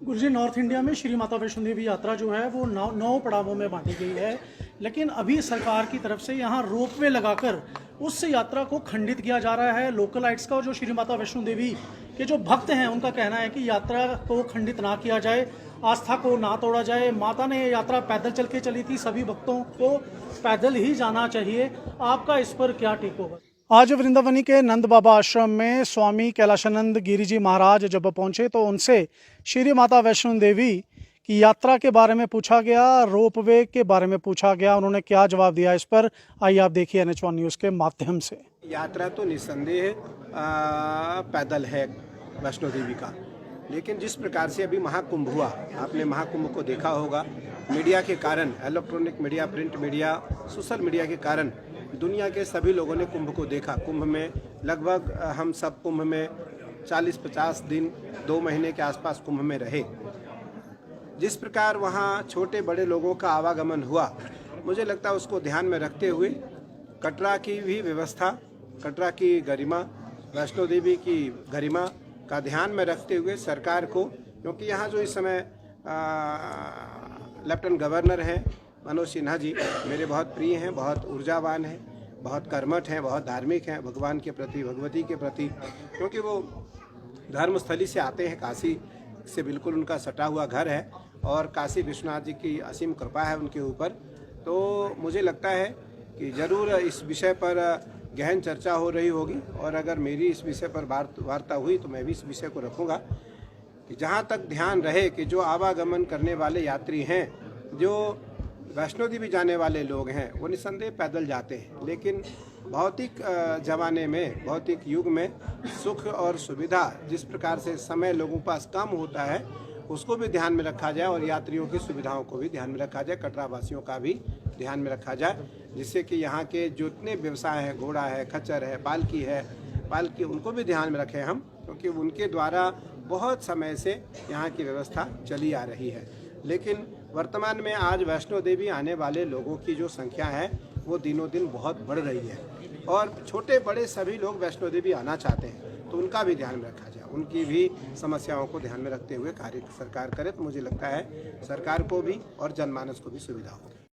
गुरुजी, north India में श्री माता वैष्णो देवी यात्रा जो है वो 9 पड़ावों में बांटी गई है, लेकिन अभी सरकार की तरफ से यहाँ रोपवे लगाकर उस यात्रा को खंडित किया जा रहा है। लोकलाइट्स का और जो श्री माता वैष्णो देवी के जो भक्त हैं उनका कहना है कि यात्रा को खंडित ना किया जाए, आस्था को ना तोड़ा जाए। माता ने यात्रा पैदल चल के चली थी, सभी भक्तों को पैदल ही जाना चाहिए। आपका इस पर क्या टेक होगा? आज वृंदावनी के नंद बाबा आश्रम में स्वामी कैलाशानंद गिरी जी महाराज जब पहुंचे तो उनसे श्री माता वैष्णो देवी की यात्रा के बारे में पूछा गया, रोपवे के बारे में पूछा गया। उन्होंने क्या जवाब दिया, इस पर आइए आप देखिए NH1 न्यूज़ के माध्यम से। यात्रा तो निस्संदेह पैदल है वैष्णो देवी का, लेकिन जिस प्रकार से अभी महाकुंभ हुआ, आपने महाकुंभ को देखा होगा। मीडिया के कारण, electronic media, print media, social media के कारण दुनिया के सभी लोगों ने कुंभ को देखा। कुंभ में लगभग हम सब कुंभ में 40-50 दिन, 2 महीने के आसपास कुंभ में रहे। जिस प्रकार वहाँ छोटे बड़े लोगों का आवागमन हुआ, मुझे लगता है उसको ध्यान में रखते हुए कटरा की भी व्यवस्था, कटरा की गरिमा, वैष्णो देवी की गरिमा का ध्यान में रखते हुए सरकार को, क्योंकि यहाँ जो इस समय लेफ्टिनेंट गवर्नर हैं मनोज सिन्हा जी, मेरे बहुत प्रिय हैं, बहुत ऊर्जावान हैं, बहुत कर्मठ हैं, बहुत धार्मिक हैं भगवान के प्रति, भगवती के प्रति, क्योंकि वो धर्मस्थली से आते हैं। काशी से बिल्कुल उनका सटा हुआ घर है और काशी विश्वनाथ जी की असीम कृपा है उनके ऊपर। तो मुझे लगता है कि ज़रूर इस विषय पर गहन चर्चा हो रही होगी, और अगर मेरी इस विषय पर वार्ता हुई तो मैं भी इस विषय को रखूँगा कि जहाँ तक ध्यान रहे कि जो आवागमन करने वाले यात्री हैं, जो वैष्णो देवी जाने वाले लोग हैं, वो निस्संदेह पैदल जाते हैं, लेकिन भौतिक ज़माने में, भौतिक युग में सुख और सुविधा जिस प्रकार से समय लोगों के पास कम होता है, उसको भी ध्यान में रखा जाए और यात्रियों की सुविधाओं को भी ध्यान में रखा जाए, कटरा वासियों का भी ध्यान में रखा जाए, जिससे कि यहाँ के जितने व्यवसाय हैं, घोड़ा है, खच्चर है, पालकी, उनको भी ध्यान में रखें हम, क्योंकि उनके द्वारा बहुत समय से यहाँ की व्यवस्था चली आ रही है। लेकिन वर्तमान में आज वैष्णो देवी आने वाले लोगों की जो संख्या है वो दिनों दिन बहुत बढ़ रही है, और छोटे बड़े सभी लोग वैष्णो देवी आना चाहते हैं, तो उनका भी ध्यान में रखा जाए, उनकी भी समस्याओं को ध्यान में रखते हुए कार्य सरकार करे, तो मुझे लगता है सरकार को भी और जनमानस को भी सुविधा होगी।